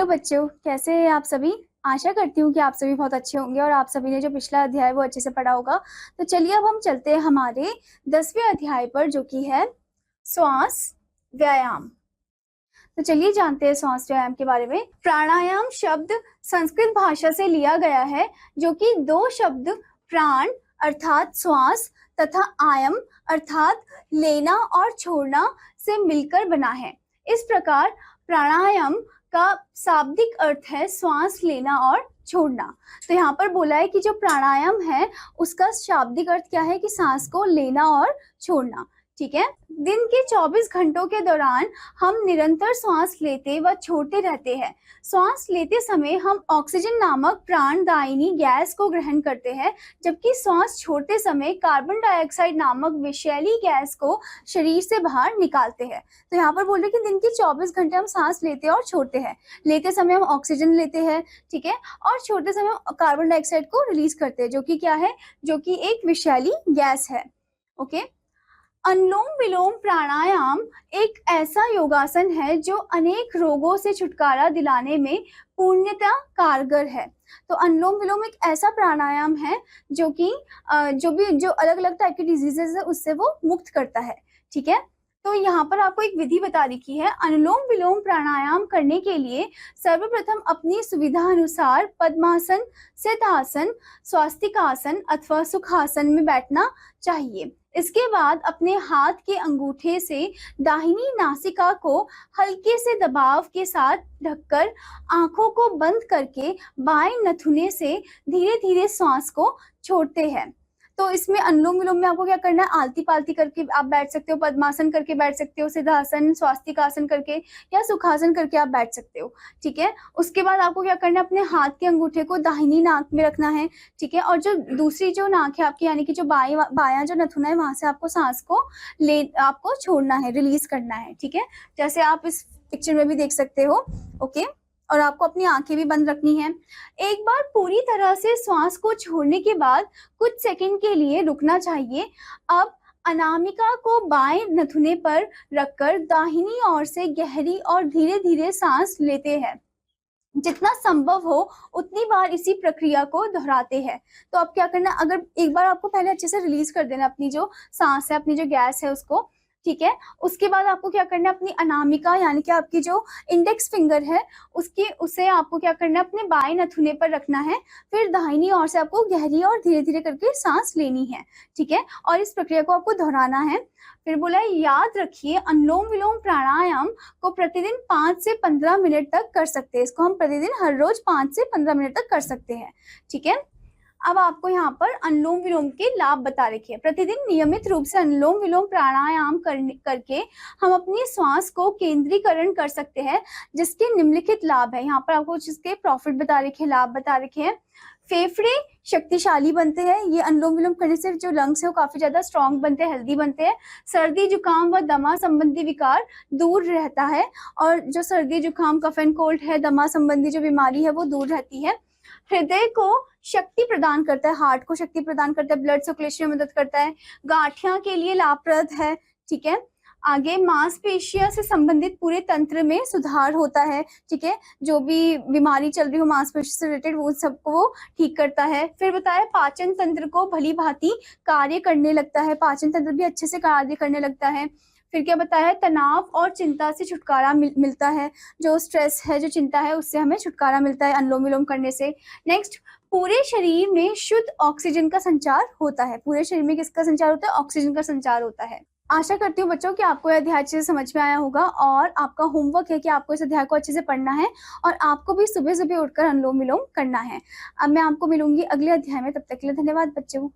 Hello बच्चों, कैसे हैं आप सभी। आशा करती हूँ कि आप सभी बहुत अच्छे होंगे और आप सभी ने जो पिछला अध्याय वो अच्छे से पढ़ा होगा। तो चलिए अब हम चलते हैं हमारे 10वें अध्याय पर, जो कि है श्वास व्यायाम। तो चलिए जानते हैं श्वास व्यायाम के बारे में। प्राणायाम शब्द संस्कृत भाषा से लिया गया है, जो कि दो शब्द प्राण अर्थात श्वास तथा आयम अर्थात लेना और छोड़ना से मिलकर बना है। इस प्रकार प्राणायाम का शाब्दिक अर्थ है श्वास लेना और छोड़ना। तो यहाँ पर बोला है कि जो प्राणायाम है उसका शाब्दिक अर्थ क्या है कि सांस को लेना और छोड़ना। ठीक है। दिन के 24 घंटों के दौरान हम निरंतर श्वास लेते व छोड़ते रहते हैं। श्वास लेते समय हम ऑक्सीजन नामक प्राणदायिनी गैस को ग्रहण करते हैं, जबकि श्वास छोड़ते समय कार्बन डाइऑक्साइड नामक विषैली गैस को शरीर से बाहर निकालते हैं। तो यहाँ पर बोल रहे कि दिन के 24 घंटे हम सांस लेते हैं और छोड़ते हैं। लेते समय हम ऑक्सीजन लेते हैं, ठीक है, और छोड़ते समय हम कार्बन डाइऑक्साइड को रिलीज करते हैं, जो कि क्या है, जो कि एक विषैली गैस है। ओके। अनुलोम विलोम प्राणायाम एक ऐसा योगासन है जो अनेक रोगों से छुटकारा दिलाने में पूर्णतः कारगर है। तो अनुलोम विलोम एक ऐसा प्राणायाम है जो कि जो अलग अलग टाइप की डिजीजेस है उससे वो मुक्त करता है। ठीक है। तो यहाँ पर आपको एक विधि बता रखी है। अनुलोम विलोम प्राणायाम करने के लिए सर्वप्रथम अपनी सुविधा अनुसार पद्मासन, सिद्धासन, स्वास्तिकासन अथवा सुखासन में बैठना चाहिए। इसके बाद अपने हाथ के अंगूठे से दाहिनी नासिका को हल्के से दबाव के साथ ढककर आंखों को बंद करके बाएं नथुने से धीरे धीरे श्वास को छोड़ते हैं। तो इसमें अनुलोम विलोम में आपको क्या करना है, आलती पालती करके आप बैठ सकते हो, पद्मासन करके बैठ सकते हो, सिद्धासन, स्वास्तिकासन करके या सुखासन करके आप बैठ सकते हो। ठीक है। उसके बाद आपको क्या करना है, अपने हाथ के अंगूठे को दाहिनी नाक में रखना है। ठीक है। और जो दूसरी जो नाक है आपकी, यानी कि जो बायां जो नथुना है, वहां से आपको सांस को आपको छोड़ना है, रिलीज करना है। ठीक है। जैसे आप इस पिक्चर में भी देख सकते हो। ओके। और आपको अपनी आंखें भी बंद रखनी है। एक बार पूरी तरह से श्वास को छोड़ने के बाद कुछ सेकंड के लिए रुकना चाहिए। अब अनामिका को बाएं नथुने पर रखकर दाहिनी ओर से गहरी और धीरे धीरे सांस लेते हैं। जितना संभव हो उतनी बार इसी प्रक्रिया को दोहराते हैं। तो अब क्या करना, अगर एक बार आपको पहले अच्छे से रिलीज कर देना अपनी जो सांस है, अपनी जो गैस है उसको। ठीक है। उसके बाद आपको क्या करना है, अपनी अनामिका यानी कि आपकी जो इंडेक्स फिंगर है उसे आपको क्या करना है, अपने बाएं नथुने पर रखना है। फिर दाहिनी ओर से आपको गहरी और धीरे धीरे करके सांस लेनी है। ठीक है। और इस प्रक्रिया को आपको दोहराना है। फिर बोला है याद रखिए अनुलोम विलोम प्राणायाम को प्रतिदिन 5 से 15 मिनट तक कर सकते हैं। इसको हम प्रतिदिन हर रोज 5 से 15 मिनट तक कर सकते हैं। ठीक है। अब आपको यहाँ पर अनुलोम विलोम के लाभ बता रखे हैं। प्रतिदिन नियमित रूप से अनुलोम विलोम प्राणायाम करके हम अपनी श्वास को केंद्रीकरण कर सकते हैं, जिसके निम्नलिखित लाभ है। यहाँ पर आपको जिसके प्रॉफिट बता रखे, लाभ बता रखे हैं। फेफड़े शक्तिशाली बनते हैं। ये अनुलोम विलोम करने से जो लंग्स है वो काफी ज्यादा स्ट्रांग बनते हैं, हेल्दी बनते हैं। सर्दी जुकाम व दमा संबंधी विकार दूर रहता है, और जो सर्दी जुकाम, कफ एंड कोल्ड है, दमा संबंधी जो बीमारी है वो दूर रहती है। हृदय को शक्ति प्रदान करता है, हार्ट को शक्ति प्रदान करता है, ब्लड सर्कुलेशन में मदद करता है, गांठिया के लिए लाभप्रद है। ठीक है। आगे मांसपेशियों से संबंधित पूरे तंत्र में सुधार होता है। ठीक है। जो भी बीमारी चल रही हो मांसपेशी से रिलेटेड वो सबको वो ठीक करता है। फिर बताया पाचन तंत्र को भली भांति कार्य करने लगता है, पाचन तंत्र भी अच्छे से कार्य करने लगता है। फिर क्या बताया है, तनाव और चिंता से छुटकारा मिलता है। जो स्ट्रेस है, जो चिंता है, उससे हमें छुटकारा मिलता है अनुलोम विलोम करने से। नेक्स्ट, पूरे शरीर में शुद्ध ऑक्सीजन का संचार होता है। पूरे शरीर में किसका संचार होता है, ऑक्सीजन का संचार होता है। आशा करती हूँ बच्चों कि आपको यह अध्याय अच्छे से समझ में आया होगा, और आपका होमवर्क है कि आपको इस अध्याय को अच्छे से पढ़ना है और आपको भी सुबह सुबह उठकर अनुलोम विलोम करना है। अब मैं आपको मिलूंगी अगले अध्याय में, तब तक के लिए धन्यवाद बच्चों।